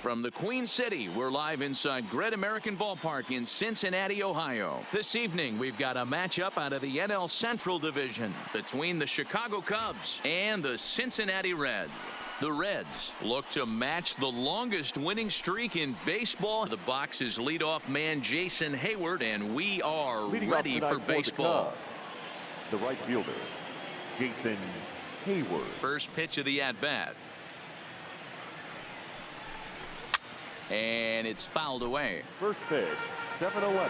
From the Queen City, we're live inside Great American Ballpark in Cincinnati, Ohio. This evening, we've got a matchup out of the NL Central Division between the Chicago Cubs and the Cincinnati Reds. The Reds look to match the longest winning streak in baseball. The box's leadoff man, Jason Hayward, and we are ready for baseball. The right fielder, Jason Hayward. First pitch of the at-bat. And it's fouled away. First pitch, 7-11.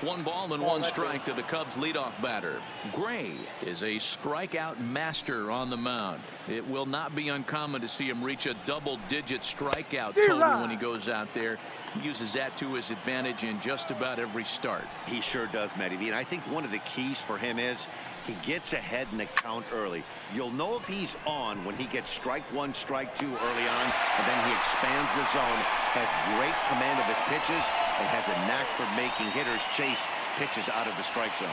One ball and one strike to the Cubs leadoff batter. Gray is a strikeout master on the mound. It will not be uncommon to see him reach a double-digit strikeout total when he goes out there. He uses that to his advantage in just about every start. He sure does, Matty V. And I think one of the keys for him is he gets ahead in the count early. You'll know if he's on when he gets strike one, strike two early on, and then he expands the zone, has great command of his pitches, and has a knack for making hitters chase pitches out of the strike zone.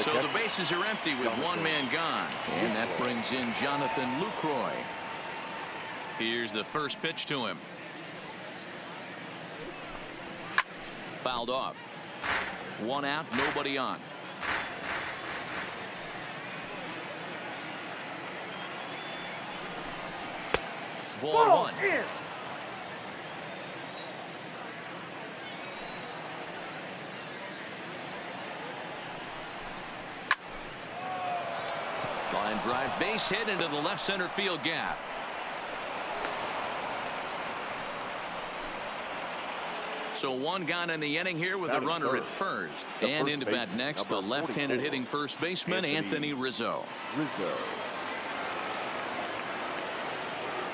So the bases are empty with one man gone, and that brings in Jonathan Lucroy. Here's the first pitch to him. Fouled off. One out, nobody on. Ball one. Line drive, base hit into the left center field gap. So one gone in the inning here with a runner at first. And into bat next, the left-handed hitting first baseman, Anthony Rizzo.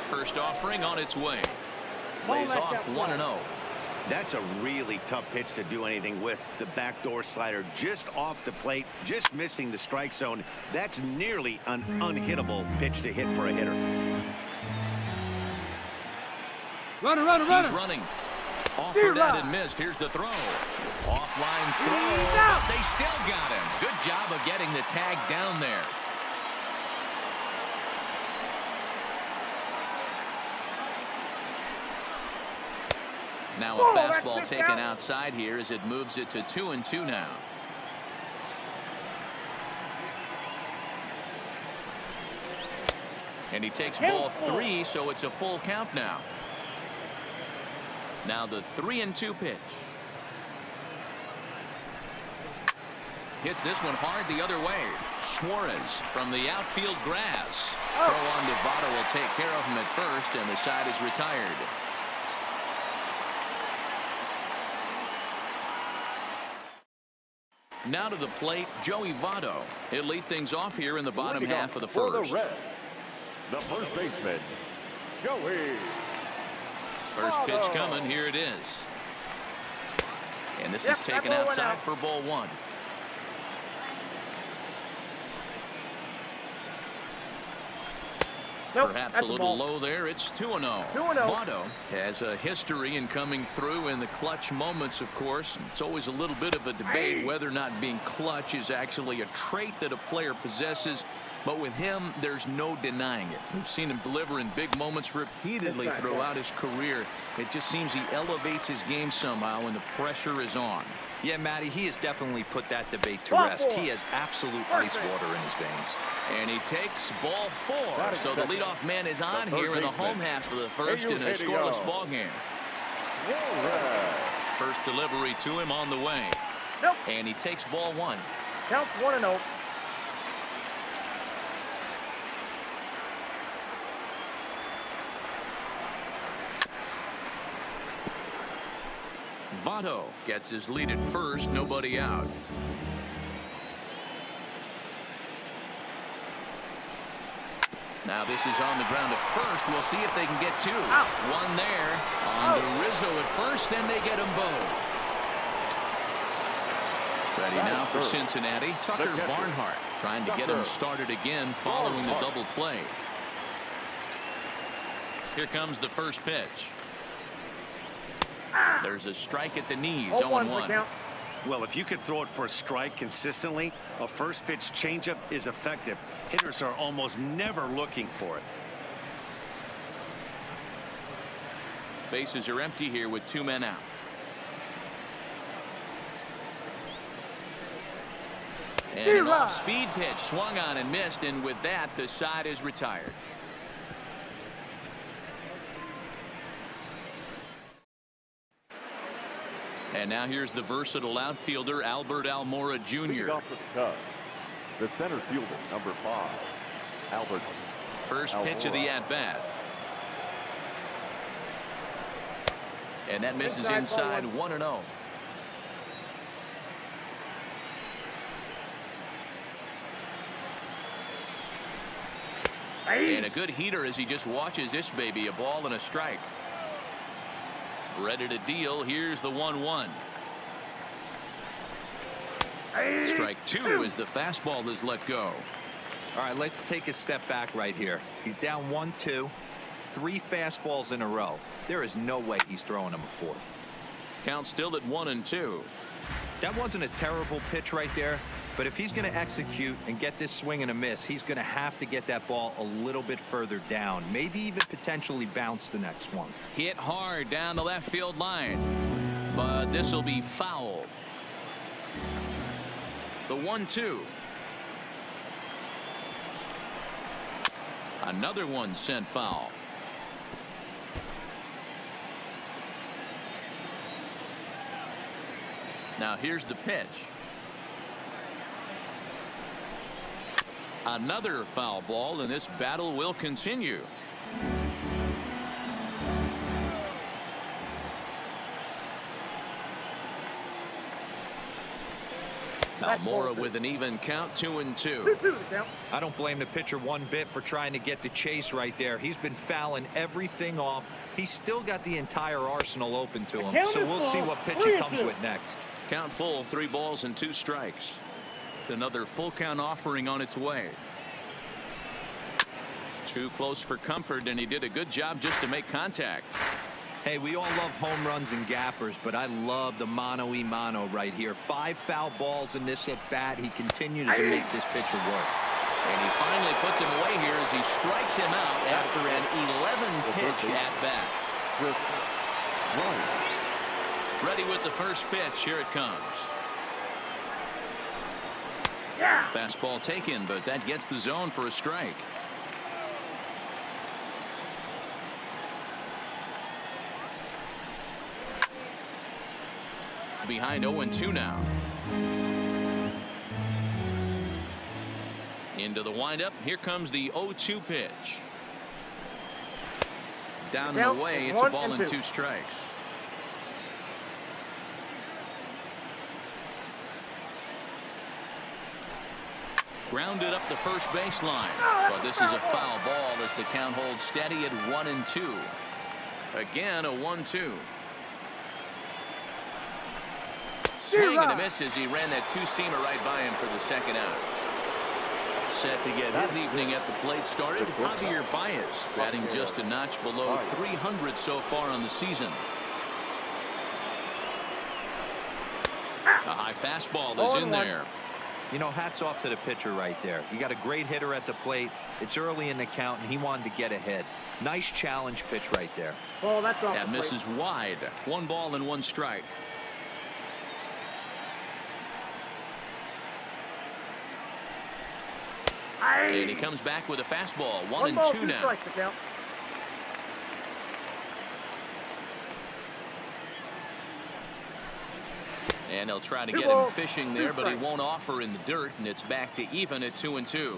First offering on its way. Lays off 1-0. That's a really tough pitch to do anything with. The backdoor slider just off the plate, just missing the strike zone. That's nearly an unhittable pitch to hit for a hitter. Runner. He's running. Offered that and missed. Here's the throw. Offline throw. But they still got him. Good job of getting the tag down there. Now a fastball taken outside here as it moves it to 2-2 now. And he takes ball 3, so it's a full count now. Now the 3-2 pitch. Hits this one hard the other way. Suarez from the outfield grass. Throw on to Votto will take care of him at first, and the side is retired. Now to the plate, Joey Votto. He'll lead things off here in the bottom half of the first. The first baseman, Joey. First pitch coming. Here it is. And this is taken outside for ball one. Perhaps a little low there. It's 2-0. Votto has a history in coming through in the clutch moments, of course. It's always a little bit of a debate whether or not being clutch is actually a trait that a player possesses. But with him, there's no denying it. We've seen him deliver in big moments repeatedly throughout his career. It just seems he elevates his game somehow when the pressure is on. Yeah, Matty, he has definitely put that debate to rest. He has absolute ice water in his veins. And he takes ball 4. So the leadoff man is on here in the home half of the first in a scoreless ball game. First delivery to him on the way. And he takes ball 1. Counts 1-0. Votto gets his lead at first, nobody out. Now this is on the ground at first. We'll see if they can get 2. One there on to Rizzo at first, and they get them both. Ready now for Cincinnati. Tucker Barnhart trying to get him started again following the double play. Here comes the first pitch. There's a strike at the knees. 0-1. Well, if you can throw it for a strike consistently, a first pitch changeup is effective. Hitters are almost never looking for it. Bases are empty here with 2 men out. And an off-speed pitch swung on and missed, and with that, the side is retired. And now here's the versatile outfielder, Albert Almora Jr. Leading off for the Cubs, the center fielder, number 5, Albert. First pitch of the at-bat. And that misses inside 1-0. And a good heater as he just watches this baby, a ball and a strike. Ready to deal. Here's the 1-1. Strike 2 as the fastball is let go. All right, let's take a step back right here. He's down 1-2, 3 fastballs in a row. There is no way he's throwing him a 4th. Count still at 1-2. That wasn't a terrible pitch right there, but if he's going to execute and get this swing and a miss, he's going to have to get that ball a little bit further down, maybe even potentially bounce the next one. Hit hard down the left field line, but this will be foul. The 1-2. Another one sent foul. Now here's the pitch. Another foul ball, and this battle will continue. Almora with an even count, 2-2. I don't blame the pitcher one bit for trying to get the chase right there. He's been fouling everything off. He's still got the entire arsenal open to him, so we'll see what pitch he comes with next. Count full, 3 balls and 2 strikes. Another full count offering on its way. Too close for comfort, and he did a good job just to make contact. Hey, we all love home runs and gappers, but I love the mano-y-mano right here. 5 foul balls in this at bat. He continues to make this pitcher work. And he finally puts him away here as he strikes him out after an 11-pitch at bat. Ready with the first pitch. Here it comes. Fastball taken, but that gets the zone for a strike. Behind 0-2 now. Into the windup. Here comes the 0-2 pitch. Down and away. It's a ball and 2 strikes. Grounded up the first baseline. But this is a foul ball as the count holds steady at 1-2. Again, a 1-2. Swing and a miss as he ran that 2-seamer right by him for the second out. Set to get his evening at the plate started, Javier Baez, batting just a notch below 300 so far on the season. A high fastball is in there. You know, hats off to the pitcher right there. You got a great hitter at the plate. It's early in the count, and he wanted to get ahead. Nice challenge pitch right there. Oh, that's off. That misses wide. 1 ball and 1 strike. And he comes back with a fastball. 1-2 now. And they'll try to get him fishing there, but he won't offer in the dirt, and it's back to even at 2-2.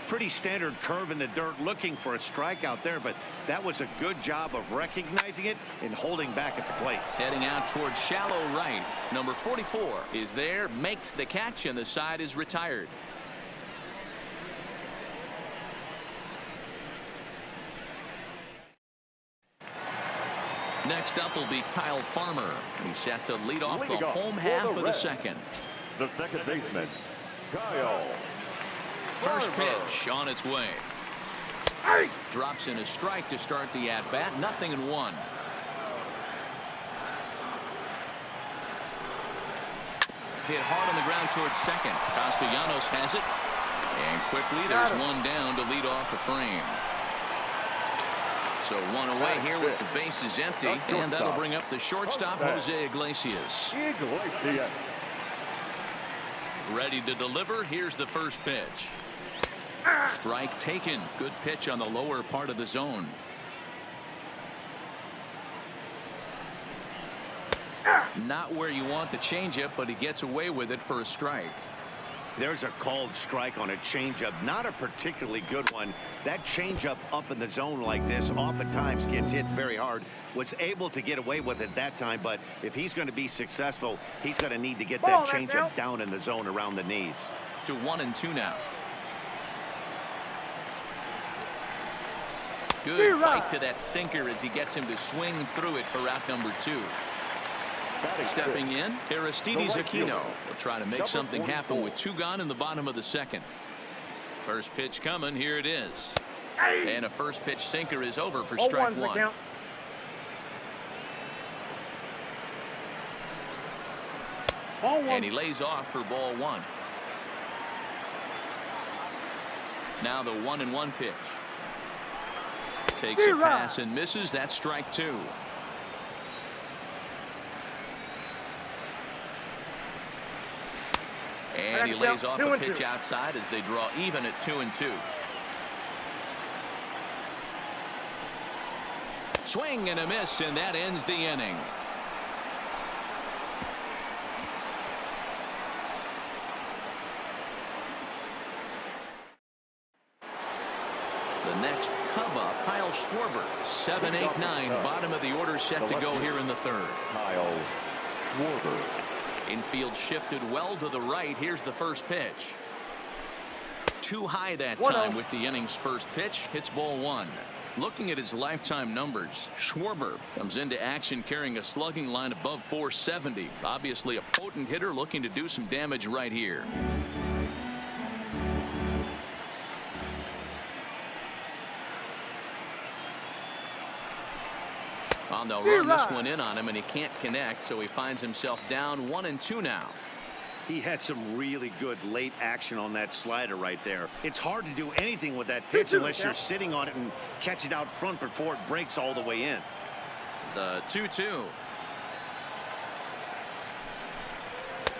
Pretty standard curve in the dirt, looking for a strikeout there, but that was a good job of recognizing it and holding back at the plate. Heading out towards shallow right. Number 44 is there, makes the catch, and the side is retired. Next up will be Kyle Farmer. He's set to lead off the home half of the second. The second baseman, Kyle First Farmer. pitch on its way. Drops in a strike to start the at-bat. 0-1. hit hard on the ground towards second. Castellanos has it. And quickly there's one down to lead off the frame. So one away here with the bases empty. And that'll bring up the shortstop, Jose Iglesias. Ready to deliver. Here's the first pitch. Strike taken. Good pitch on the lower part of the zone. Not where you want the changeup, but he gets away with it for a strike. There's a called strike on a changeup. Not a particularly good one. That changeup up in the zone like this oftentimes gets hit very hard. Was able to get away with it that time, but if he's going to be successful, he's going to need to get that changeup down in the zone around the knees. To 1-2 now. Good bite to that sinker as he gets him to swing through it for out number 2. Stepping in, Aristides Aquino will try to make something happen with 2 gone in the bottom of the second. First pitch coming. Here it is. And a first pitch sinker is over for strike 1. And he lays off for ball 1. Now the 1-1 pitch. Takes a pass and misses. That's strike 2. And he lays off a pitch outside as they draw even at 2-2. Swing and a miss, and that ends the inning. The next Cub up, Kyle Schwarber, 7-8-9, bottom of the order, set to go here in the third. Kyle Schwarber. Infield shifted well to the right. Here's the first pitch. Too high that time with the inning's first pitch. Hits ball 1. Looking at his lifetime numbers, Schwarber comes into action carrying a slugging line above 470. Obviously a potent hitter looking to do some damage right here. On the run this one in on him, and he can't connect, so he finds himself down 1-2 now. He had some really good late action on that slider right there. It's hard to do anything with that pitch unless you're sitting on it and catch it out front before it breaks all the way in. The 2-2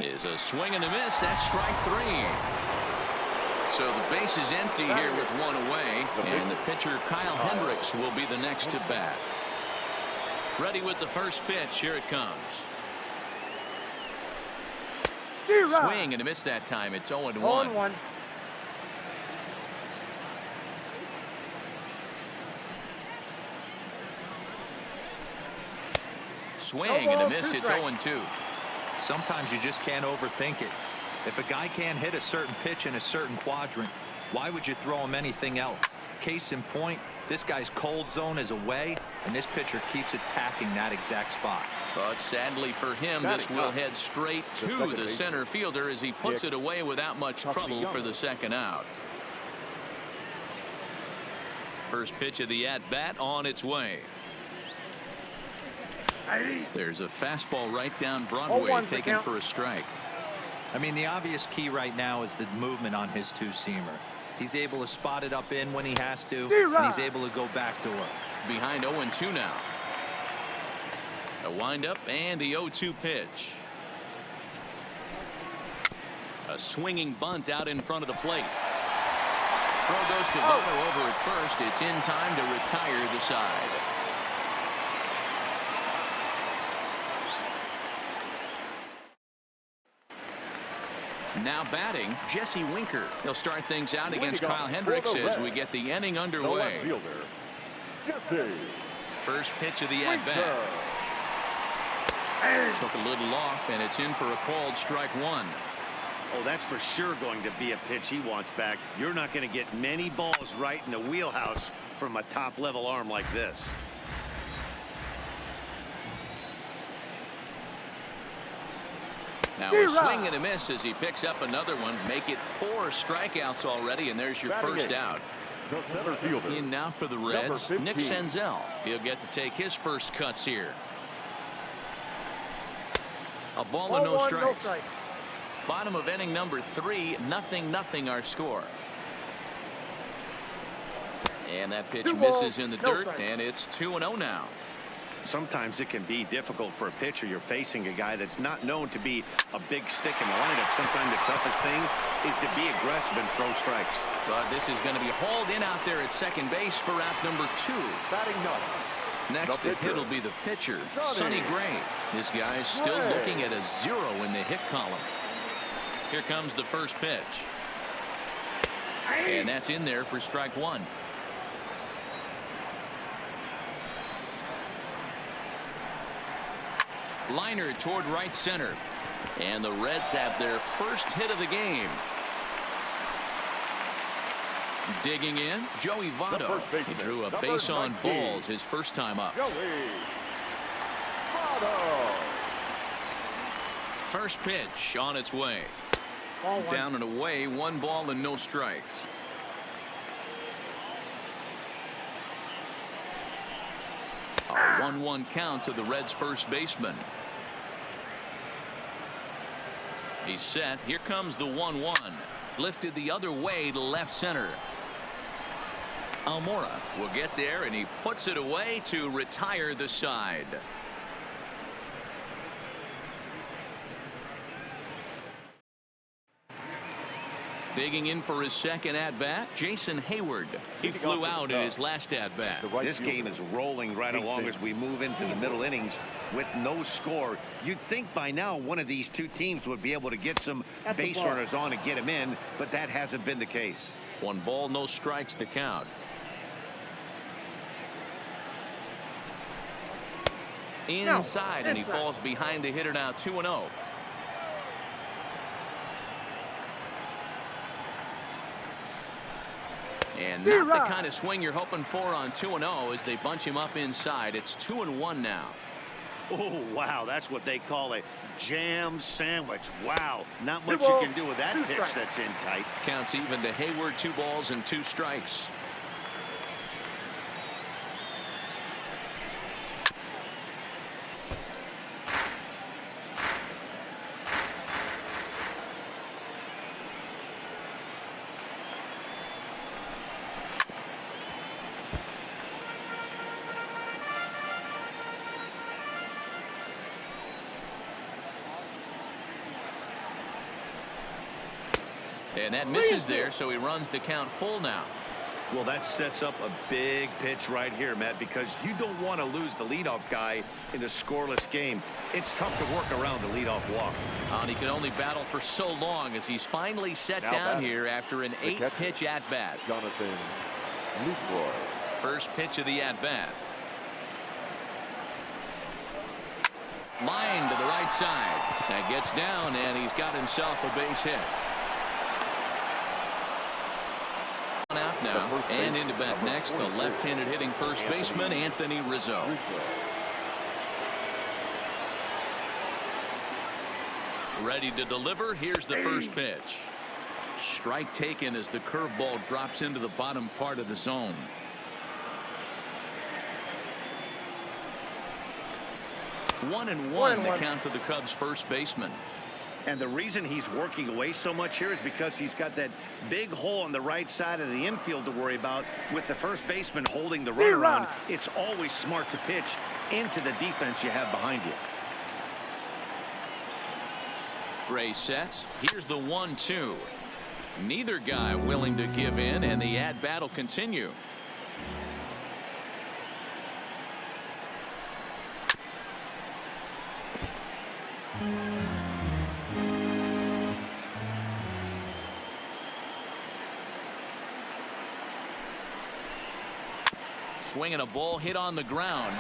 is a swing and a miss. That's strike 3. So the base is empty here with 1 away, and the pitcher Kyle Hendricks will be the next to bat. Ready with the first pitch. Here it comes. Swing and a miss that time. It's 0-1. Swing and a miss. It's 0-2. Sometimes you just can't overthink it. If a guy can't hit a certain pitch in a certain quadrant, why would you throw him anything else? Case in point, this guy's cold zone is away, and this pitcher keeps attacking that exact spot. But sadly for him, this will head straight to the center fielder as he puts it away without much trouble for the second out. First pitch of the at-bat on its way. There's a fastball right down Broadway taken for a strike. I mean, the obvious key right now is the movement on his two-seamer. He's able to spot it up in when he has to, and he's able to go backdoor. Behind 0-2 now. A windup and the 0-2 pitch. A swinging bunt out in front of the plate. Throw goes to Votto over at first. It's in time to retire the side. Now batting, Jesse Winker. He'll start things out against Kyle Hendricks as we get the inning underway. First pitch of the at-bat. Took a little off, and it's in for a called strike 1. Oh, that's for sure going to be a pitch he wants back. You're not going to get many balls right in the wheelhouse from a top-level arm like this. Now a swing and a miss as he picks up another one. Make it 4 strikeouts already, and there's your first out. In now for the Reds, Nick Senzel. He'll get to take his first cuts here. A ball and no strikes. Bottom of inning number 3, 0-0 our score. And that pitch misses in the dirt, and it's 2-0 now. Sometimes it can be difficult for a pitcher. You're facing a guy that's not known to be a big stick in the lineup. Sometimes the toughest thing is to be aggressive and throw strikes. But this is going to be hauled in out there at second base for out number 2. Batting ninth. Next to hit will be the pitcher, Sonny Gray. This guy is still looking at a 0 in the hit column. Here comes the first pitch. And that's in there for strike 1. Liner toward right center. And the Reds have their first hit of the game. Digging in, Joey Votto. He drew a base on balls his first time up. First pitch on its way. Down and away, 1 ball and no strikes. A 1-1 count to the Reds' first baseman. He's set. Here comes the 1-1. Lifted the other way to left center. Almora will get there, and he puts it away to retire the side. Digging in for his second at-bat, Jason Hayward. He flew out in his last at-bat. This game is rolling right along as we move into the middle innings with no score. You'd think by now one of these two teams would be able to get some base runners on and get them in, but that hasn't been the case. 1 ball, no strikes the count. Inside, and he falls behind the hitter now, 2-0. And not the kind of swing you're hoping for on 2-0 as they bunch him up inside. It's 2-1 now. Oh, wow. That's what they call a jam sandwich. Wow. Not much you can do with that pitch that's in tight. Counts even to Hayward, 2 balls and 2 strikes. And that misses there, so he runs the count full now. Well, that sets up a big pitch right here, Matt, because you don't want to lose the leadoff guy in a scoreless game. It's tough to work around the leadoff walk. And he can only battle for so long as he's finally set down here after an 8-pitch at-bat. Jonathan Lucroy. First pitch of the at-bat. Line to the right side. That gets down, and he's got himself a base hit. Out now, and into bat next, the left-handed hitting first baseman, Anthony Rizzo. Ready to deliver. Here's the first pitch. Strike taken as the curveball drops into the bottom part of the zone. One and one the count to the Cubs first baseman. And the reason he's working away so much here is because he's got that big hole on the right side of the infield to worry about with the first baseman holding the runner on. It's always smart to pitch into the defense you have behind you. Gray sets. Here's the 1-2. Neither guy willing to give in, and the at-bat will continue. Swinging a ball hit on the ground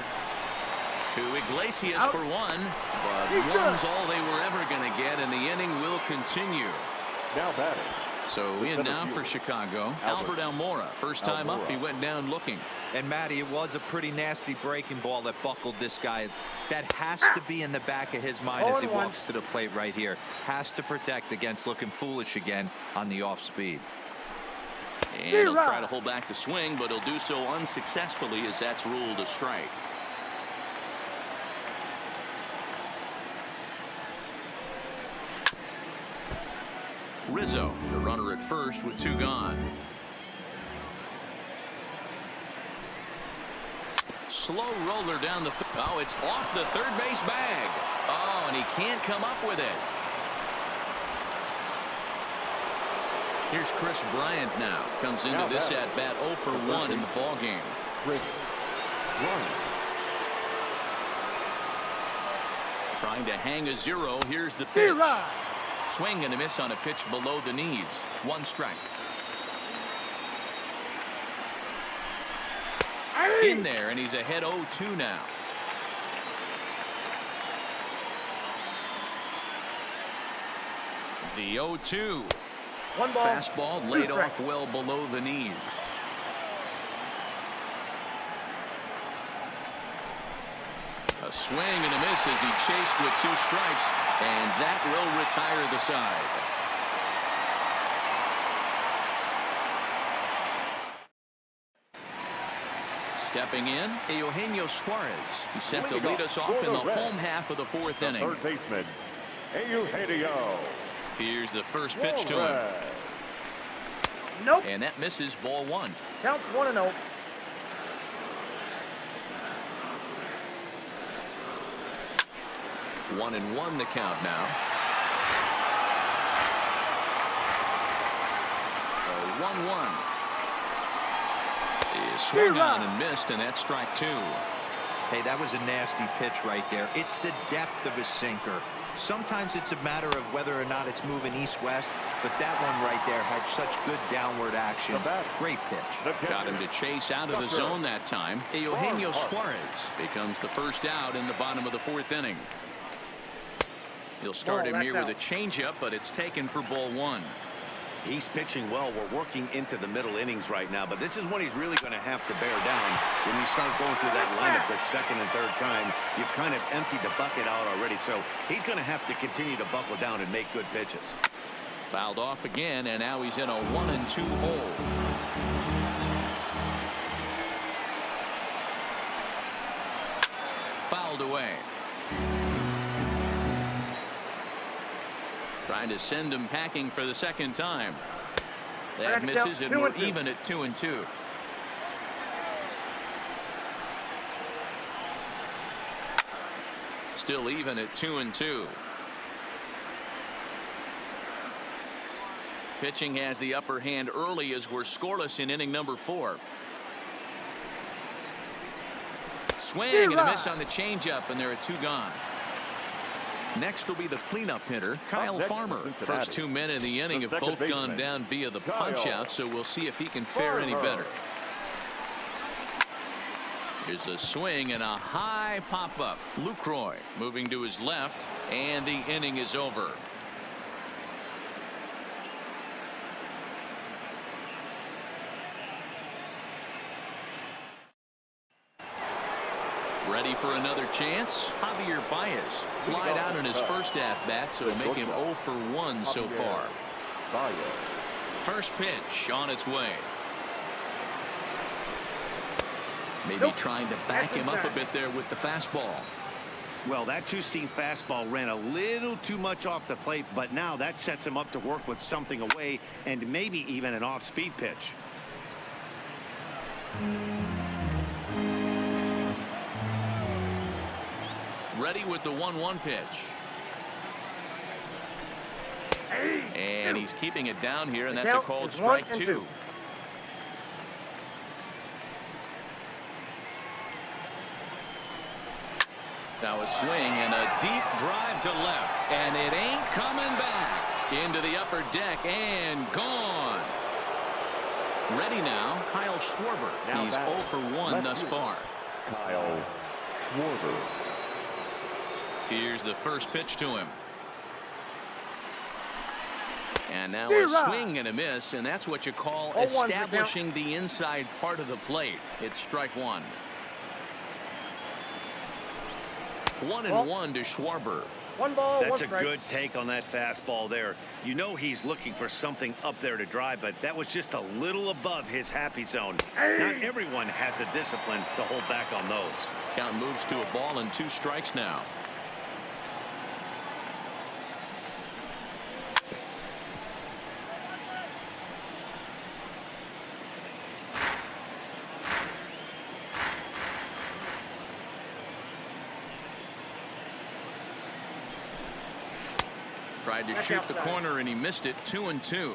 to Iglesias for 1, but one's all they were ever going to get, and the inning will continue. Now batting. So in now for Chicago, Albert Almora. First time up, he went down looking. And Matty, it was a pretty nasty breaking ball that buckled this guy. That has to be in the back of his mind as he walks to the plate right here. Has to protect against looking foolish again on the off speed. And he'll try to hold back the swing, but he'll do so unsuccessfully as that's ruled a strike. Rizzo, the runner at first with 2 gone. Slow roller down the oh, it's off the third base bag. Oh, and he can't come up with it. Here's Chris Bryant now. Comes into this at bat 0 for 1 in the ball game. Trying to hang a 0. Here's the pitch. Swing and a miss on a pitch below the knees. 1 strike. In there, and he's ahead 0-2 now. The 0-2. 1 ball. Fastball laid off well below the knees. A swing and a miss as he chased with 2 strikes, and that will retire the side. Stepping in, Eugenio Suarez. He's set to lead us off in the home half of the 4th inning. Third baseman, Eugenio. Here's the first pitch to him. Nope. And that misses, ball 1. Count 1-0. One and 1 the count now. 1-1. He swung on and missed, and that's strike 2. Hey, that was a nasty pitch right there. It's the depth of his sinker. Sometimes it's a matter of whether or not it's moving east-west, but that one right there had such good downward action. Great pitch. Got him to chase out of the zone that time. Eugenio Suarez becomes the first out in the bottom of the 4th inning. He'll start him here with a changeup, but it's taken for ball 1. He's pitching well. We're working into the middle innings right now, but this is when he's really going to have to bear down. When you start going through that lineup the second and third time, you've kind of emptied the bucket out already, so he's going to have to continue to buckle down and make good pitches. Fouled off again, and now he's in a 1-2 hole. Fouled away. Trying to send him packing for the second time. That misses, and we're even at 2-2. Still even at 2-2. Pitching has the upper hand early as we're scoreless in inning number 4. Swing and a miss on the changeup, and there are 2 gone. Next will be the cleanup hitter, Kyle Farmer. First 2 men in the inning have both gone down via the punch-out, so we'll see if he can fare any better. Here's a swing and a high pop-up. Lucroy moving to his left, and the inning is over. Ready for another chance? Javier Baez flied out in his first at-bat, so make him 0 for 1 so far. First pitch on its way. Maybe trying to back him up a bit there with the fastball. Well, that 2-seam fastball ran a little too much off the plate, but now that sets him up to work with something away and maybe even an off-speed pitch. Ready with the 1-1 pitch. And he's keeping it down here, and that's a called strike 2. Now a swing and a deep drive to left, and it ain't coming back. Into the upper deck and gone. Ready now, Kyle Schwarber. He's 0 for 1 thus far. Kyle Schwarber. Here's the first pitch to him. And now a swing and a miss, and that's what you call establishing the inside part of the plate. It's strike 1. 1-1 to Schwarber. 1 ball, That's 1 strike. a good take on that fastball there. You know he's looking for something up there to drive, but that was just a little above his happy zone. Not everyone has the discipline to hold back on those. Count moves to a ball and 2 strikes now. Tried to Back shoot the outside. corner and he missed it. 2-2.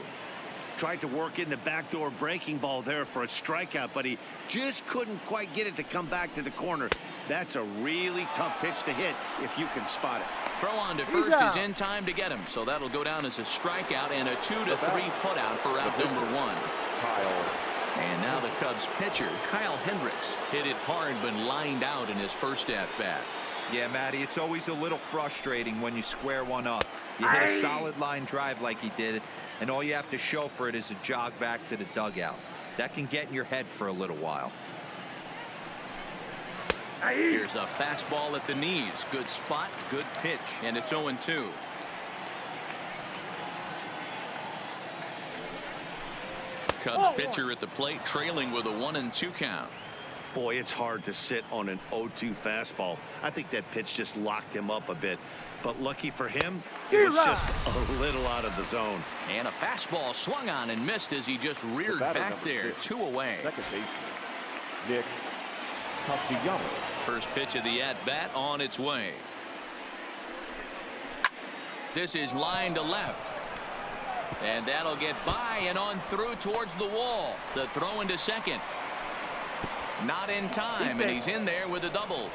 Tried to work in the backdoor breaking ball there for a strikeout, but he just couldn't quite get it to come back to the corner. That's a really tough pitch to hit if you can spot it. Throw on to first is in time to get him, so that'll go down as a strikeout and a 2-3 putout for out number 1. Kyle. And now the Cubs pitcher, Kyle Hendricks, hit it hard but lined out in his first at-bat. Yeah, Matty, it's always a little frustrating when you square one up. You hit a solid line drive like he did, and all you have to show for it is a jog back to the dugout. That can get in your head for a little while. Here's a fastball at the knees. Good spot, good pitch, and it's 0-2. Cubs pitcher at the plate, trailing with a 1-2 count. Boy, it's hard to sit on an 0-2 fastball. I think that pitch just locked him up a bit. But lucky for him, it was just a little out of the zone. And a fastball swung on and missed as he just reared back there. 2 away. Second baseman, Nick Castellanos. First pitch of the at-bat on its way. This is line to left. And that'll get by and on through towards the wall. The throw into second. Not in time, and he's in there with a double.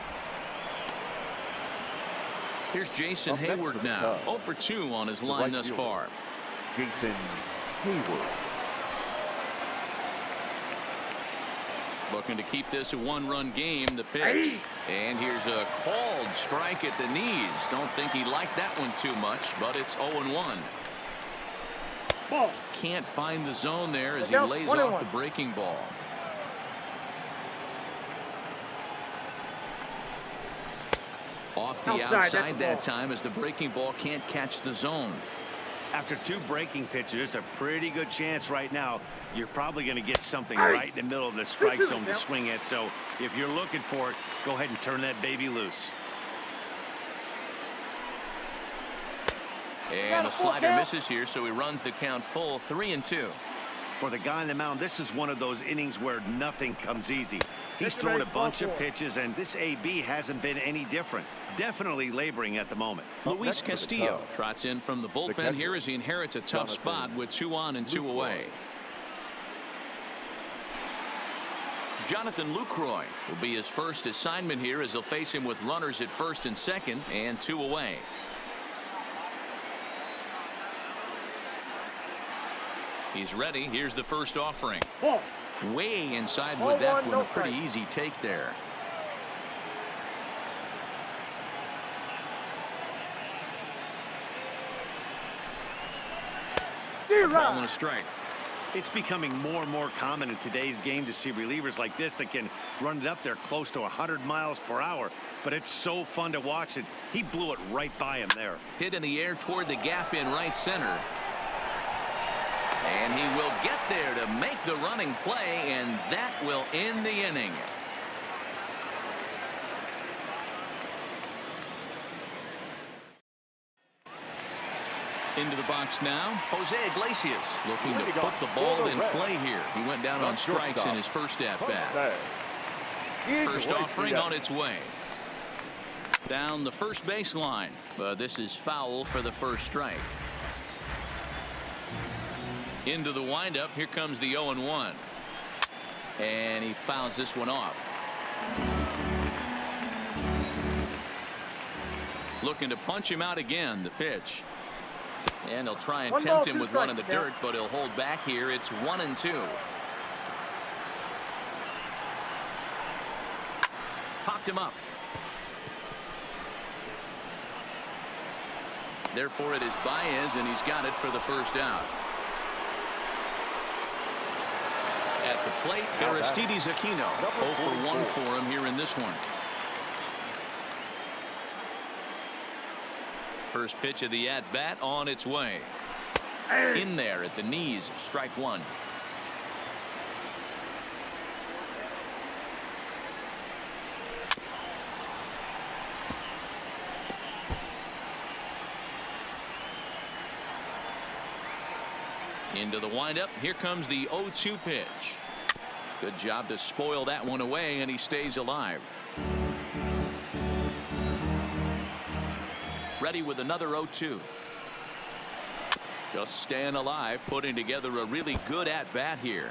Here's Jason Hayward now. 0 for 2 on his line thus far. Jason Hayward. Looking to keep this a 1-run game. The pitch. And here's a called strike at the knees. Don't think he liked that one too much, but it's 0-1. Ball. Can't find the zone there as he lays off the breaking ball. Off the outside that time as the breaking ball can't catch the zone. After 2 breaking pitches, there's a pretty good chance right now you're probably going to get something right in the middle of the strike zone to swing at. So if you're looking for it, go ahead and turn that baby loose. And a slider misses here, so he runs the count full. 3-2. For the guy on the mound, this is one of those innings where nothing comes easy. He's thrown a bunch of pitches, and this AB hasn't been any different. Definitely laboring at the moment. Luis Castillo trots in from the bullpen here as he inherits a tough spot with 2 on and 2 away. Jonathan Lucroy will be his first assignment here as he'll face him with runners at first and second and 2 away. He's ready. Here's the first offering. Way inside with that one. A pretty easy take there. Ball and a strike. It's becoming more and more common in today's game to see relievers like this that can run it up there close to 100 miles per hour. But it's so fun to watch it. He blew it right by him there. Hit in the air toward the gap in right center. And he will get there to make the running play, and that will end the inning. Into the box now, Jose Iglesias looking to put the ball in play here. He went down on strikes in his first at-bat. First offering on its way. Down the first baseline, but this is foul for the first strike. Into the windup. Here comes the 0-1. And he fouls this one off. Looking to punch him out again. The pitch. And he'll try and tempt him with one in the dirt, but he'll hold back here. It's 1-2. Popped him up. Therefore, it is Baez, and he's got it for the first out. At the plate, Aristides Aquino. 0 for 1 for him here in this one. First pitch of the at-bat on its way. In there at the knees, strike 1. Into the windup. Here comes the 0-2 pitch. Good job to spoil that one away, and he stays alive. Ready with another 0-2. Just staying alive, putting together a really good at-bat here.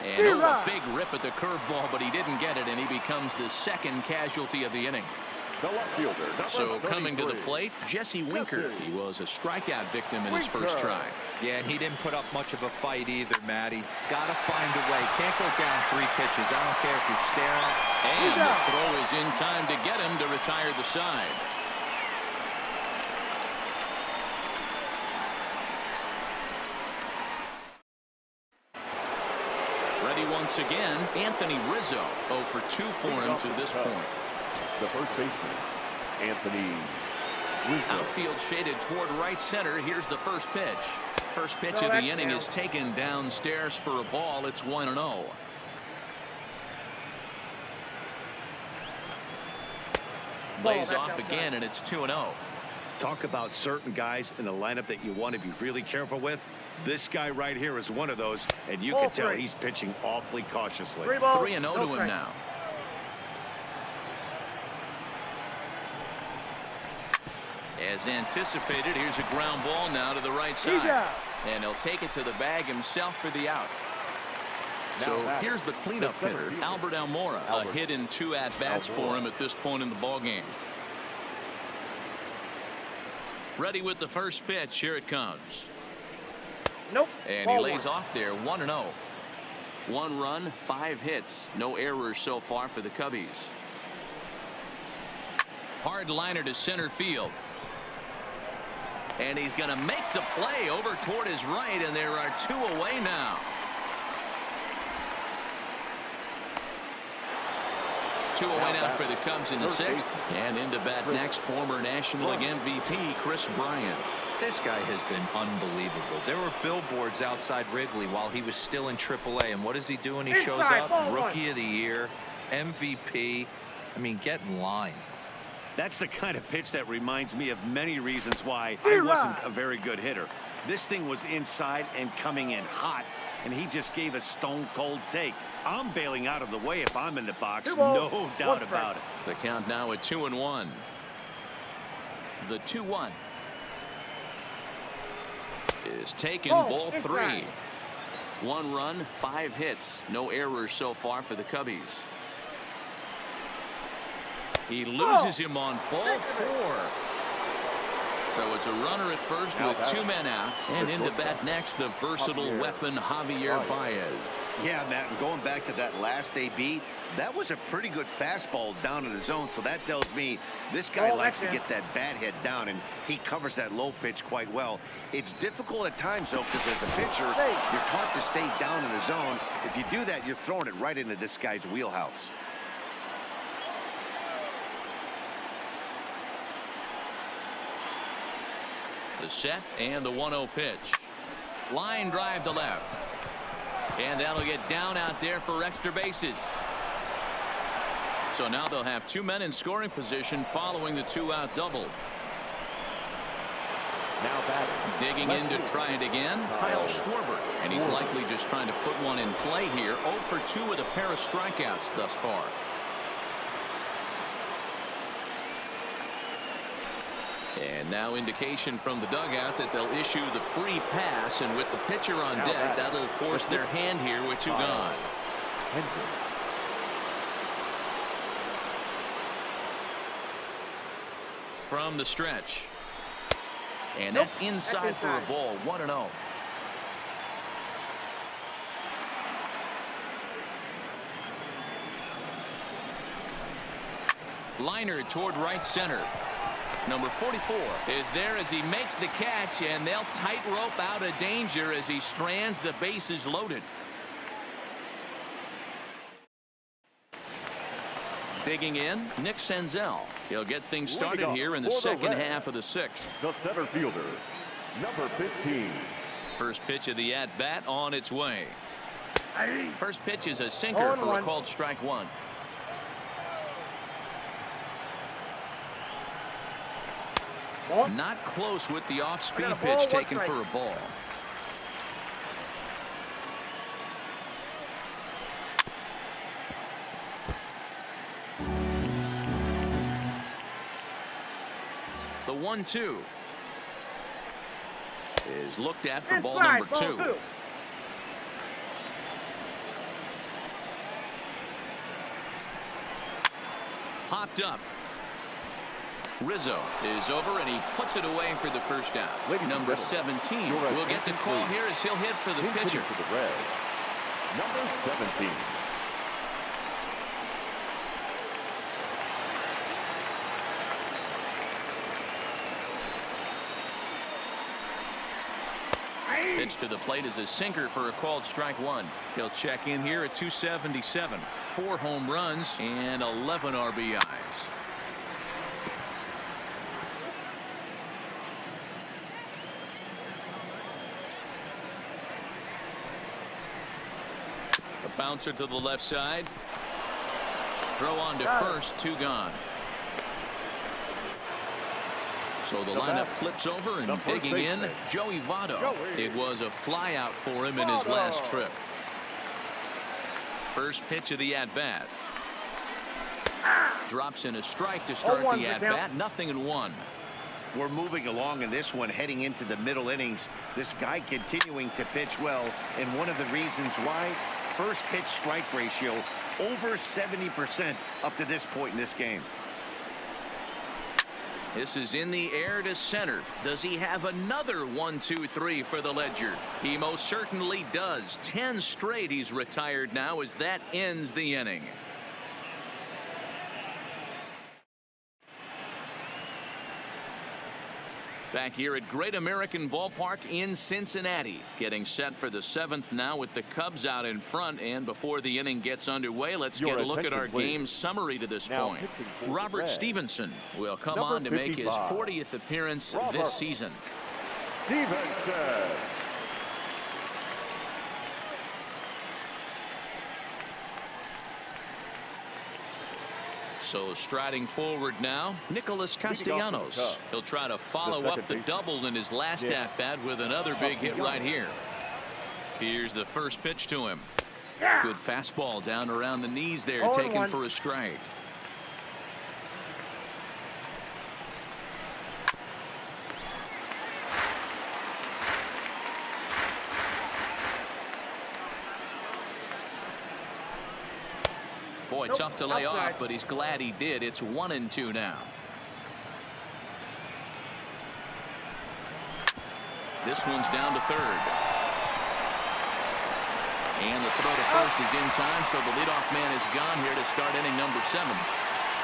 And a big rip at the curveball, but he didn't get it, and he becomes the second casualty of the inning. The left fielder, So coming to the plate, Jesse Winker. He was a strikeout victim in his first try. Yeah, and he didn't put up much of a fight either, Matty. Got to find a way. Can't go down 3 pitches. I don't care if you're staring. And the throw is in time to get him to retire the side. Ready once again, Anthony Rizzo. 0 for 2 for him to this point. The first baseman, Anthony Rizzo. Outfield shaded toward right center. Here's the first pitch. First pitch of the inning is taken downstairs for a ball. It's 1-0. Lays off again, and it's 2-0. Talk about certain guys in the lineup that you want to be really careful with. This guy right here is one of those, and you can tell he's pitching awfully cautiously. 3-0 to him now. As anticipated, here's a ground ball now to the right side. And he'll take it to the bag himself for the out. So here's the cleanup hitter, Albert Almora. A hit in 2 at-bats for him at this point in the ballgame. Ready with the first pitch. Here it comes. Nope. And he lays off there. 1-0. 1 run, 5 hits. No errors so far for the Cubbies. Hard liner to center field. And he's going to make the play over toward his right, and there are 2 away now. 2 away now for the Cubs in the 6th. And into bat next, former National League MVP Chris Bryant. This guy has been unbelievable. There were billboards outside Wrigley while he was still in AAA. And what is he doing? He shows up. Rookie of the Year, MVP. I mean, get in line. That's the kind of pitch that reminds me of many reasons why I wasn't a very good hitter. This thing was inside and coming in hot, and he just gave a stone-cold take. I'm bailing out of the way if I'm in the box, no doubt about it. The count now at 2-1. The 2-1 is taken, ball 3. 1 run, 5 hits. No errors so far for the Cubbies. He loses him on ball 4. So it's a runner at first with 2 men out. And into bat next, the versatile weapon Javier Baez. Yeah, Matt, and going back to that last AB, that was a pretty good fastball down in the zone. So that tells me this guy likes to get that bat head down, and he covers that low pitch quite well. It's difficult at times, though, because as a pitcher, you're taught to stay down in the zone. If you do that, you're throwing it right into this guy's wheelhouse. The set and the 1-0 pitch. Line drive to left. And that'll get down out there for extra bases. So now they'll have 2 men in scoring position following the 2-out double. Now batting. Digging in to try it again, Kyle Schwarber. And he's likely just trying to put one in play here. 0 for 2 with a pair of strikeouts thus far. And now indication from the dugout that they'll issue the free pass, and with the pitcher on deck, that'll force their hand here with 2 gone. Hendricks. From the stretch. And that's inside for a ball. 1-0. Liner toward right center. Number 44 is there as he makes the catch, and they'll tightrope out of danger as he strands the bases loaded. Digging in, Nick Senzel. He'll get things started here in the second half of the 6th. The center fielder, number 15. First pitch of the at-bat on its way. First pitch is a sinker for a called strike 1. Not close with the off-speed pitch taken for a ball. 1-2. Is looked at for ball number 2. Popped up. Rizzo is over, and he puts it away for the first out. Number 17 will get the call here as he'll hit for the pitcher. For the Reds, number 17. Pitch to the plate is a sinker for a called strike 1. He'll check in here at 277. 4 home runs and 11 RBIs. A bouncer to the left side. Throw on to first, 2 gone. So the lineup flips over and digging in, Joey Votto. It was a fly out for him in his last trip. First pitch of the at-bat. Drops in a strike to start the at-bat. 0-1. We're moving along in this one, heading into the middle innings. This guy continuing to pitch well, and one of the reasons why, first pitch strike ratio over 70% up to this point in this game. This is in the air to center. Does he have another 1-2-3 for the ledger? He most certainly does. 10 straight he's retired now as that ends the inning. Back here at Great American Ballpark in Cincinnati, getting set for the 7th now with the Cubs out in front. And before the inning gets underway, let's get a look at our game summary to this point. Robert Stevenson will come on to make his 40th appearance this season. Stevenson. So striding forward now, Nicholas Castellanos. He'll try to follow up the double in his last at-bat with another big hit right here. Here's the first pitch to him. Good fastball down around the knees there, taken for a strike. Boy, tough to lay off, but he's glad he did. It's 1-2 now. This one's down to third. And the throw to first is in time, so the leadoff man is gone here to start inning number 7.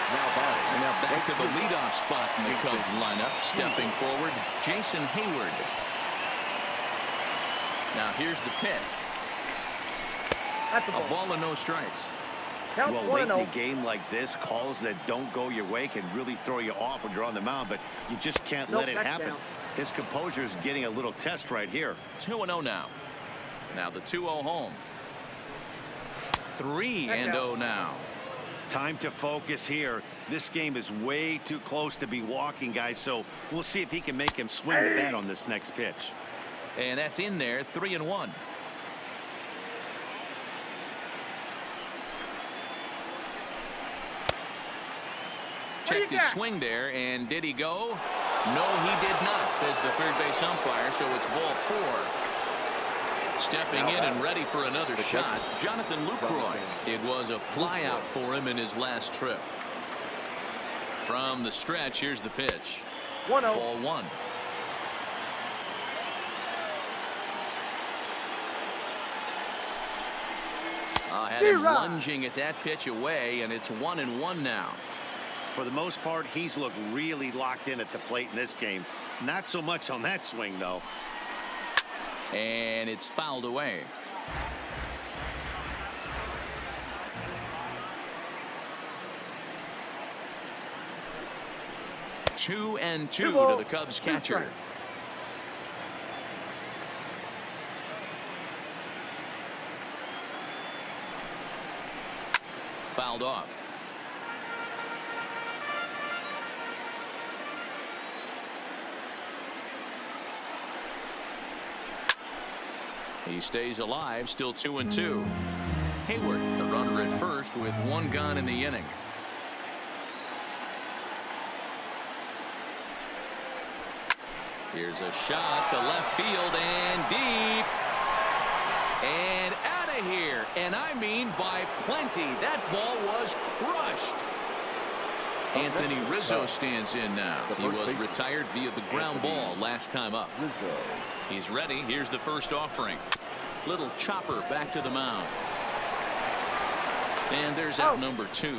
Now back to the leadoff spot in the Cubs lineup. Stepping forward, Jason Hayward. Now here's the pitch. A ball and no strikes. Well, late in a game like this, calls that don't go your way can really throw you off when you're on the mound, but you just can't let it happen. His composure is getting a little test right here. 2-0 now. Now the 2-0 home. 3-0 now. Time to focus here. This game is way too close to be walking, guys, so we'll see if he can make him swing the bat on this next pitch. And that's in there, 3-1. Checked his swing there, and did he go? No, he did not, says the third base umpire, so it's ball 4. Stepping in and ready for another shot, Jonathan Lucroy. It was a flyout for him in his last trip. From the stretch, here's the pitch. 1-0. Ball 1. Had him lunging at that pitch away, and it's 1-1 now. For the most part, he's looked really locked in at the plate in this game. Not so much on that swing, though. And it's fouled away. Two and two to the Cubs catcher. Fouled off. He stays alive, still 2-2. Hayward, the runner at first with 1 gone in the inning. Here's a shot to left field and deep. And out of here. And I mean by plenty. That ball was crushed. Anthony Rizzo stands in now. He was retired via the ground ball last time up. He's ready. Here's the first offering. Little chopper back to the mound. And there's out number 2.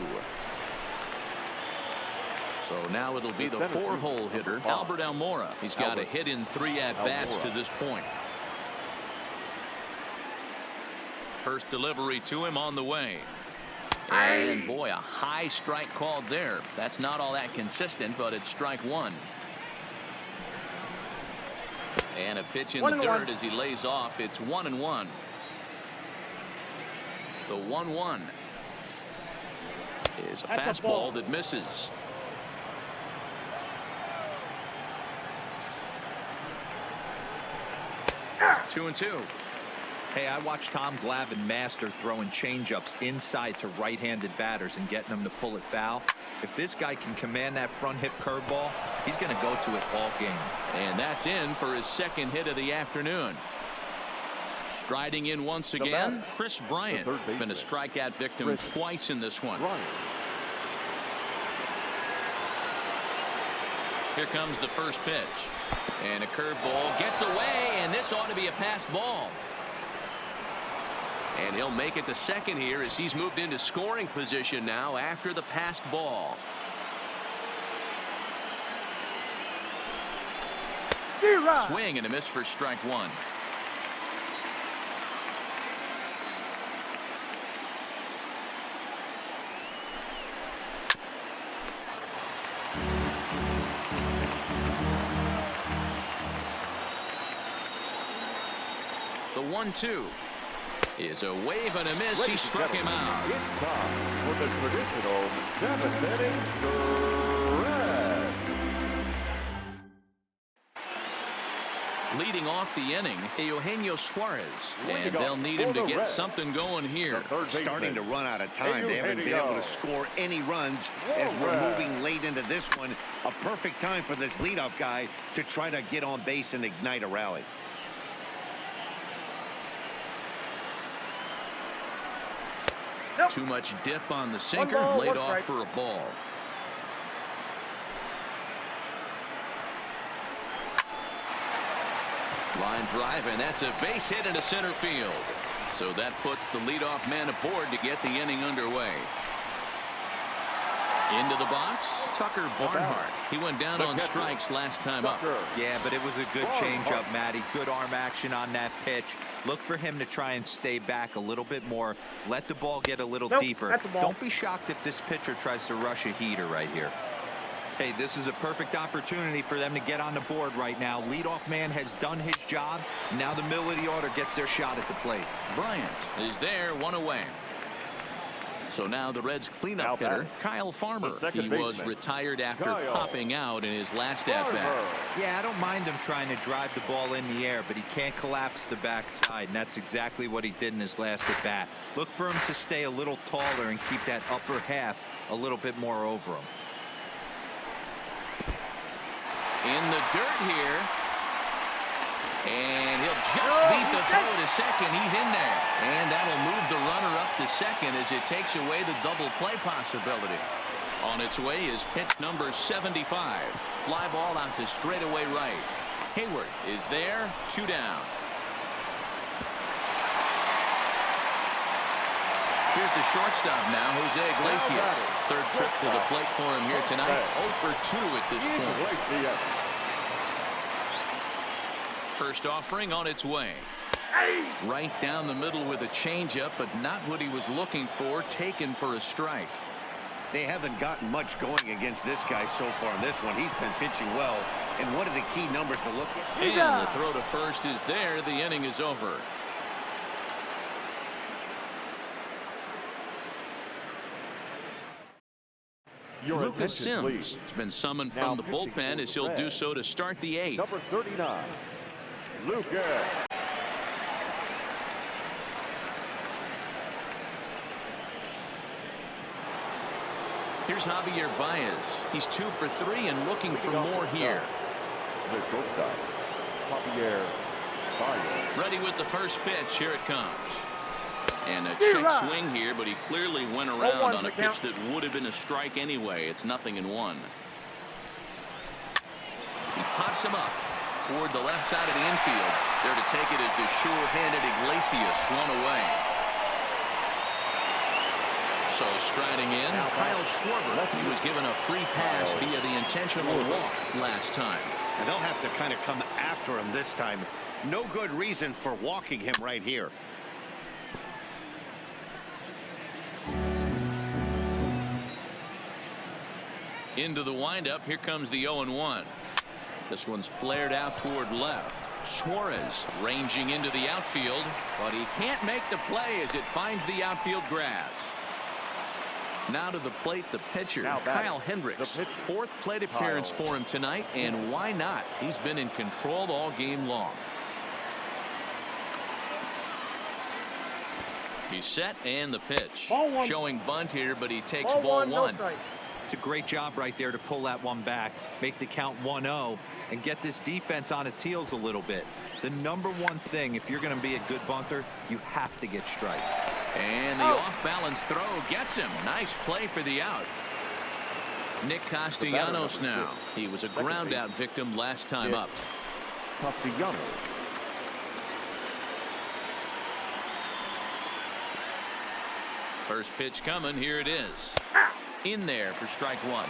So now it'll be the 4-hole hitter, Albert Almora. He's got a hit in 3 at-bats to this point. First delivery to him on the way. And boy, a high strike called there. That's not all that consistent, but it's strike 1. And a pitch in the dirt as he lays off. It's 1-1. The 1-1 is a fastball that misses. Two and two. Hey, I watched Tom Glavine master throwing changeups inside to right-handed batters and getting them to pull it foul. If this guy can command that front hip curveball, he's going to go to it all game. And that's in for his second hit of the afternoon. Striding in once again, Chris Bryant. Been a strikeout victim twice in this one. Here comes the first pitch. And a curveball gets away, and this ought to be a passed ball. And he'll make it to second here as he's moved into scoring position now after the passed ball. Swing and a miss for strike 1. The 1-2 is a wave and a miss. He struck him out. It's time for the traditional 7th inning stretch. Leading off the inning, Eugenio Suarez, and they'll need him to get something going here. Starting to run out of time. They haven't been able to score any runs as we're moving late into this one. A perfect time for this leadoff guy to try to get on base and ignite a rally. Too much dip on the sinker, laid off for a ball. Line drive, and that's a base hit into center field. So that puts the leadoff man aboard to get the inning underway. Into the box, Tucker Barnhart. He went down on strikes last time up. Yeah, but it was a good changeup, Matty. Good arm action on that pitch. Look for him to try and stay back a little bit more. Let the ball get a little deeper. Don't be shocked if this pitcher tries to rush a heater right here. Hey, this is a perfect opportunity for them to get on the board right now. Leadoff man has done his job. Now the middle of the order gets their shot at the plate. Bryant is there, 1 away. So now the Reds cleanup hitter, Kyle Farmer. He was retired after popping out in his last at-bat. Yeah, I don't mind him trying to drive the ball in the air, but he can't collapse the backside, and that's exactly what he did in his last at-bat. Look for him to stay a little taller and keep that upper half a little bit more over him. In the dirt here. And he'll just beat the throw to second. He's in there. And that'll move the runner up to second as it takes away the double play possibility. On its way is pitch number 75. Fly ball out to straightaway right. Hayward is there, 2 down. Here's the shortstop now, Jose Iglesias. Third trip to the plate for him here tonight. 0 for 2 at this point. First offering on its way. Right down the middle with a changeup, but not what he was looking for. Taken for a strike. They haven't gotten much going against this guy so far in this one. He's been pitching well. And one of the key numbers to look at. And the throw to first is there. The inning is over. Lucas Sims has been summoned from the bullpen as he'll do so to start the 8th. Number 39, Lucas. Here's Javier Baez. He's 2 for 3 and looking for more here. The shortstop, Javier Baez. Ready with the first pitch. Here it comes. And a check swing here, but he clearly went around on a pitch that would have been a strike anyway. It's 0-1. He pops him up toward the left side of the infield. There to take it is the sure-handed Iglesias, one away. So striding in, Kyle Schwarber. He was given a free pass via the intentional walk last time. And they'll have to kind of come after him this time. No good reason for walking him right here. Into the windup. Here comes the 0-1. This one's flared out toward left. Suarez ranging into the outfield, but he can't make the play as it finds the outfield grass. Now to the plate, the pitcher, Kyle Hendricks. Fourth plate appearance for him tonight, and why not? He's been in control all game long. He's set, and the pitch. Showing bunt here, but he takes ball one. It's a great job right there to pull that one back, make the count 1-0, and get this defense on its heels a little bit. The number one thing, if you're going to be a good bunter, you have to get strikes. And the off-balance throw gets him. Nice play for the out. Nick Castellanos now. He was a ground-out victim last time up. Castellanos. First pitch coming. Here it is. In there for strike one.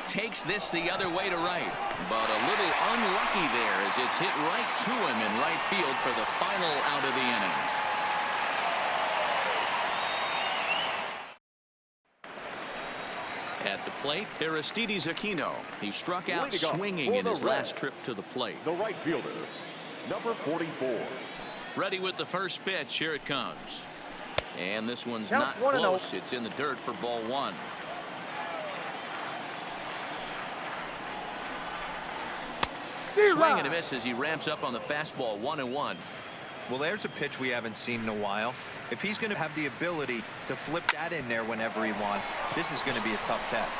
Takes this the other way to right, but a little unlucky there as it's hit right to him in right field for the final out of the inning. At the plate, Aristides Aquino. He struck out swinging in his last trip to the plate. The right fielder, number 44. Ready with the first pitch. Here it comes. And this one's not close. It's in the dirt for ball one. Swing and a miss as he ramps up on the fastball. 1-1. Well, there's a pitch we haven't seen in a while. If he's going to have the ability to flip that in there whenever he wants, this is going to be a tough test.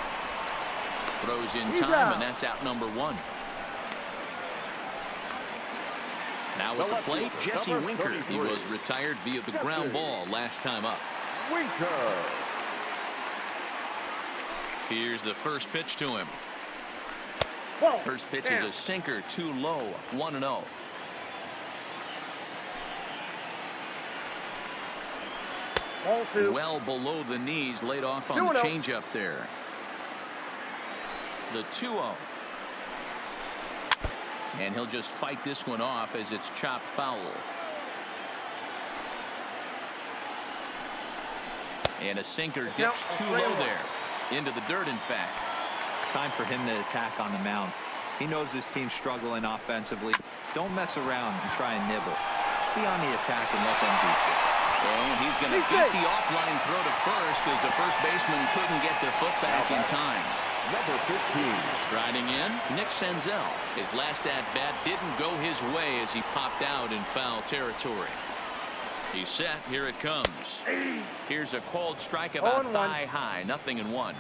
Throws in time, and that's out number one. Now with the plate, Jesse Winker. He was retired via the ground ball last time up. Winker. Here's the first pitch to him. First pitch is a sinker, too low. 1-0. Well below the knees, laid off on the changeup there. The 2-0. And he'll just fight this one off as it's chopped foul. And a sinker dips too low there. Into the dirt, in fact. Time for him to attack on the mound. He knows his team's struggling offensively. Don't mess around and try and nibble. Just be on the attack and let them beat you. And he's going to beat the offline throw to first as the first baseman couldn't get the foot back in time. Number 15. Striding in, Nick Senzel. His last at-bat didn't go his way as he popped out in foul territory. He's set. Here it comes. Here's a called strike about thigh high. 0-1.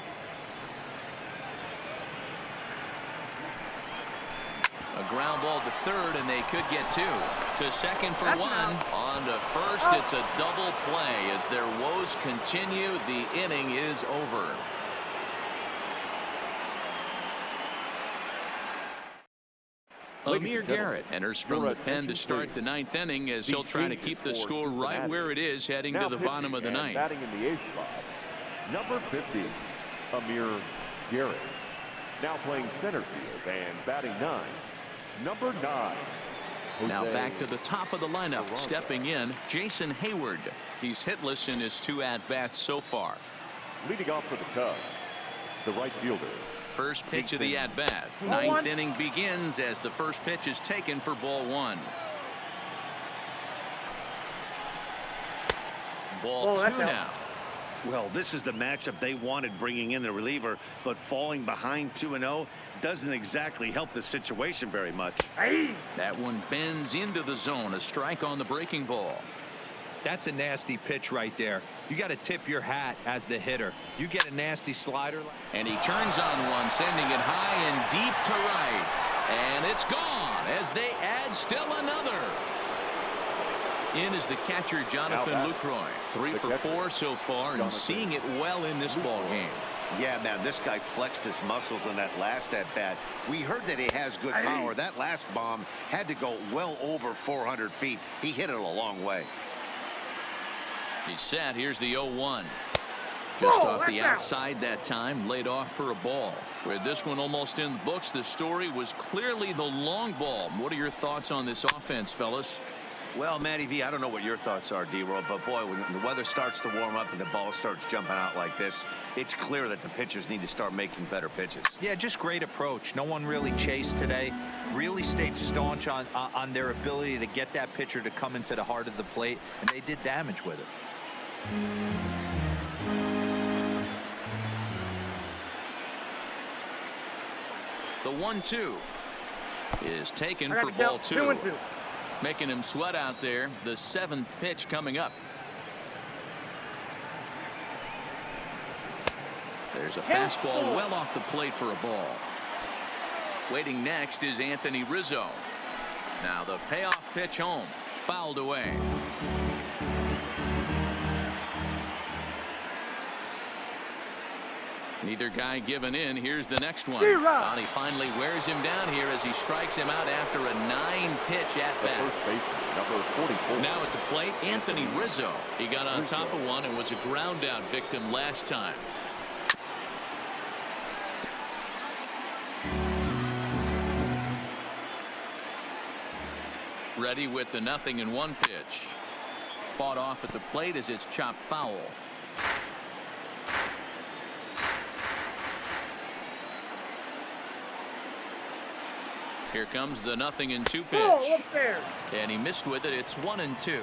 A ground ball to third, and they could get two. To second for one. On to first, it's a double play. As their woes continue, the inning is over. Amir Garrett enters from the pen to start the ninth inning as he'll try to keep the score right where it is heading to the bottom of the ninth. Batting in the eighth spot, number 50, Amir Garrett. Now playing center field and batting ninth, number 9. Now back to the top of the lineup, stepping in, Jason Hayward. He's hitless in his 2 at-bats so far. Leading off for the Cubs, the right fielder. First pitch of the at-bat. Ninth inning begins as the first pitch is taken for ball one. Ball two now. Well, this is the matchup they wanted, bringing in the reliever, but falling behind 2-0 doesn't exactly help the situation very much. That one bends into the zone. A strike on the breaking ball. That's a nasty pitch right there. You got to tip your hat as the hitter. You get a nasty slider. And he turns on one, sending it high and deep to right. And it's gone as they add still another. In is the catcher, Jonathan Lucroy. 3 for 4 so far, and seeing it well in this ball game. Yeah, man, this guy flexed his muscles on that last at-bat. We heard that he has good power. That last bomb had to go well over 400 feet. He hit it a long way. He's set. Here's the 0-1. Just off the outside that time, laid off for a ball. With this one almost in the books, the story was clearly the long ball. What are your thoughts on this offense, fellas? Well, Matty V, I don't know what your thoughts are, D-Roll, but boy, when the weather starts to warm up and the ball starts jumping out like this, it's clear that the pitchers need to start making better pitches. Yeah, just great approach. No one really chased today. Really stayed staunch on their ability to get that pitcher to come into the heart of the plate, and they did damage with it. The 1-2 is taken for ball 2. Making him sweat out there. The 7th pitch coming up. There's a fastball well off the plate for a ball. Waiting next is Anthony Rizzo. Now the payoff pitch home. Fouled away. Neither guy giving in. Here's the next one. He finally wears him down here as he strikes him out after a 9-pitch at-bat. Number 44. Now at the plate, Anthony Rizzo. He got on top of one and was a ground-out victim last time. Ready with the 0-1 pitch. Fought off at the plate as it's chopped foul. Here comes the 0-2 pitch. And he missed with it. It's 1-2.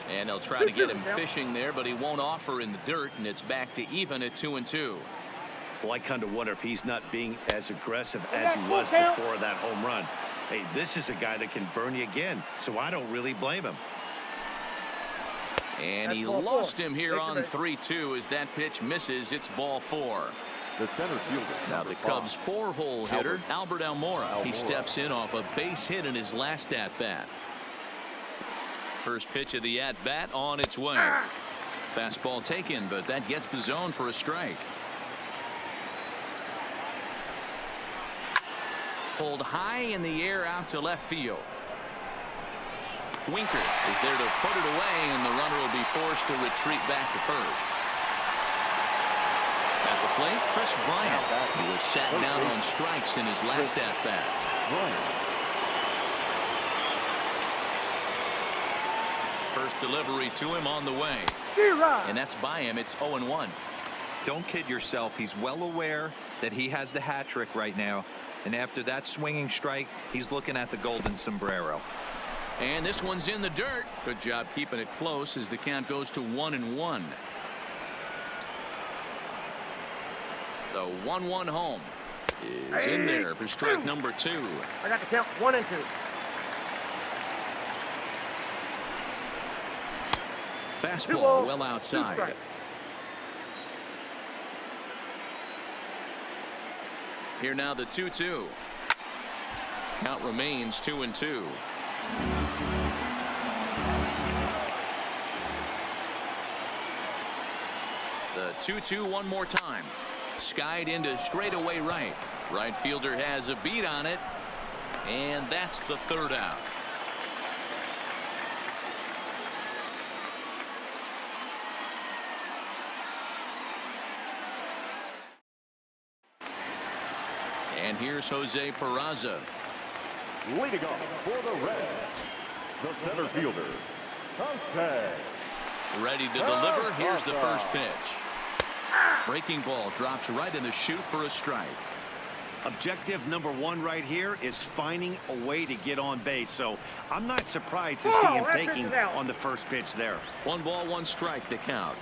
And they'll try to get him fishing there, but he won't offer in the dirt, and it's back to even at 2-2. Well, I kind of wonder if he's not being as aggressive as he was before that home run. Hey, this is a guy that can burn you again, so I don't really blame him. And he lost him here on 3-2 as that pitch misses. It's ball 4. The center fielder. Now the Cubs' 4-hole hitter, Albert Almora. He steps in off a base hit in his last at-bat. First pitch of the at-bat on its way. Fastball taken, but that gets the zone for a strike. Pulled high in the air out to left field. Winker is there to put it away, and the runner will be forced to retreat back to first. At the plate, Chris Bryant. He was sat down on strikes in his last at-bat. First delivery to him on the way. And that's by him. It's 0-1. Don't kid yourself. He's well aware that he has the hat trick right now. And after that swinging strike, he's looking at the golden sombrero. And this one's in the dirt. Good job keeping it close as the count goes to 1-1. The 1-1 home is in there for strike number 2. I got the count 1-2. Fastball well outside. Here now the 2-2. Count remains 2-2. The 2-2 one more time. Skied into straightaway right. Right fielder has a beat on it. And that's the 3rd out. And here's Jose Peraza. Leading off for the Reds, the center fielder, Jose. Ready to deliver. Here's the first pitch. Breaking ball drops right in the chute for a strike. Objective number 1 right here is finding a way to get on base. So I'm not surprised to see him taking on the first pitch there. 1 ball, 1 strike, the count.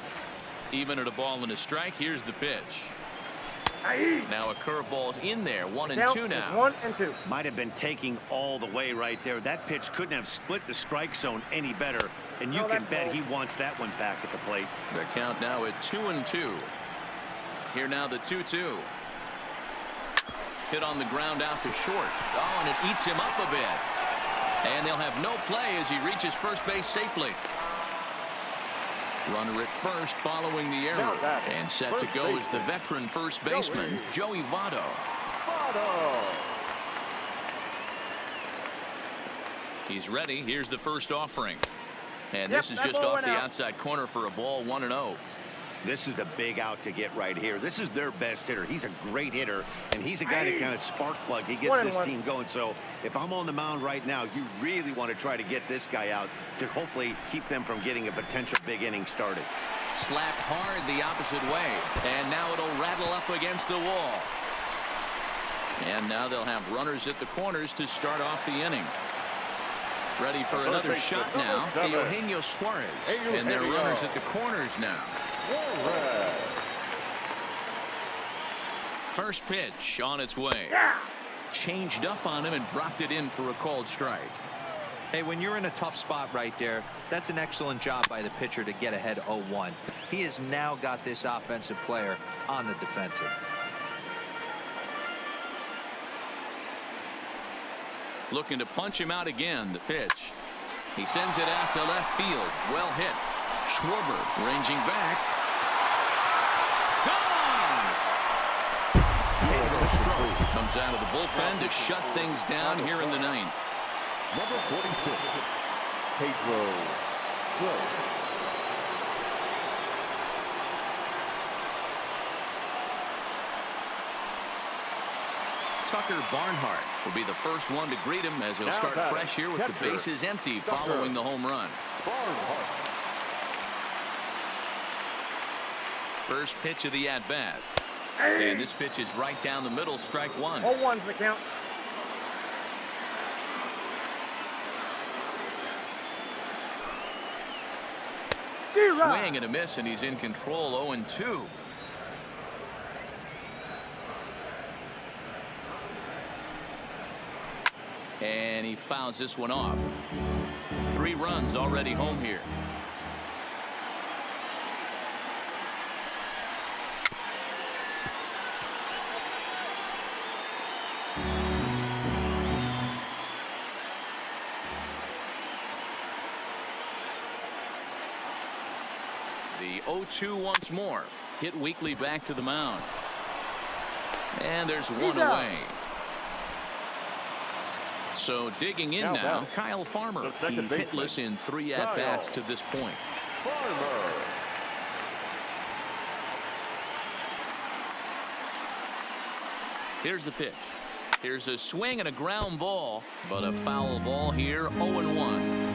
Even at a ball and a strike. Here's the pitch. Now a curveball's in there. 1-2 now. 1-2. Might have been taking all the way right there. That pitch couldn't have split the strike zone any better. And you can bet he wants that one back at the plate. The count now at 2-2. Here now the 2-2. Hit on the ground out to short. Oh, and it eats him up a bit. And they'll have no play as he reaches first base safely. Runner at first following the error. And set to go is the veteran first baseman, Joey Votto. He's ready. Here's the first offering. And this is just off the outside corner for a ball. 1-0. This is the big out to get right here. This is their best hitter. He's a great hitter, and he's a guy that kind of spark plug. He gets this team going. So if I'm on the mound right now, you really want to try to get this guy out to hopefully keep them from getting a potential big inning started. Slapped hard the opposite way, and now it'll rattle up against the wall. And now they'll have runners at the corners to start off the inning. Ready for another shot now, Eugenio Suarez. And they're runners at the corners now. First pitch on its way. Changed up on him and dropped it in for a called strike. Hey, when you're in a tough spot right there, that's an excellent job by the pitcher to get ahead 0-1. He has now got this offensive player on the defensive. Looking to punch him out again. The pitch. He sends it out to left field. Well hit. Schwarber ranging back. Gone! Pedro Strop comes out of the bullpen to shut things down here in the ninth. Number 46, Pedro Strop. Tucker Barnhart will be the first one to greet him as he'll start fresh here with the bases empty following the home run. First pitch of the at-bat. And this pitch is right down the middle, strike one. 0-1's the count. Swing and a miss, and he's in control. 0-2. And he fouls this one off. 3 runs already home here. The 0-2 once more. Hit weakly back to the mound. And there's one away. So digging in now, Kyle Farmer. He's hitless in 3 at-bats to this point. Here's the pitch. Here's a swing and a ground ball, but a foul ball here. 0-1.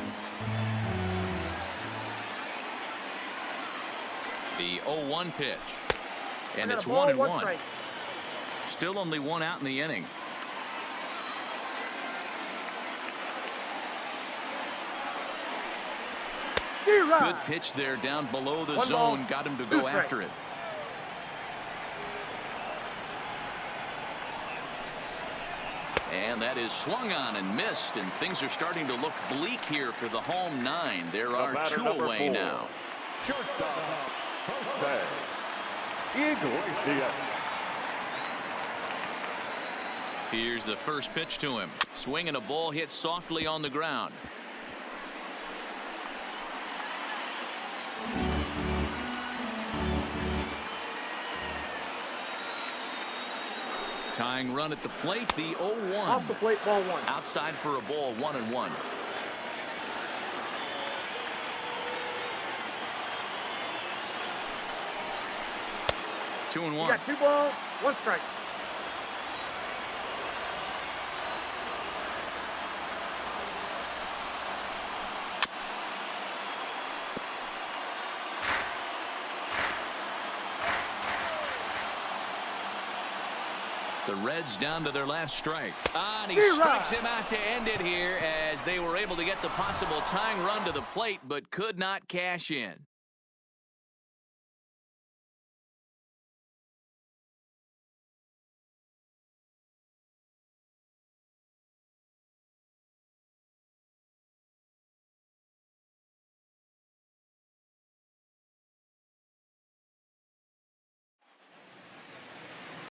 The 0-1 pitch. And it's 1-1. Still only 1 out in the inning. Good pitch there down below the zone. Got him to go after it. And that is swung on and missed. And things are starting to look bleak here for the home 9. There are 2 away now. Shortstop, Jose Iglesias. Here's the first pitch to him. Swing and a ball hit softly on the ground. Tying run at the plate, the 0-1. Off the plate, ball 1. Outside for a ball, 1-1. Two and 1. You got 2 balls, 1 strike. The Reds down to their last strike. And he strikes him out to end it here as they were able to get the possible tying run to the plate but could not cash in.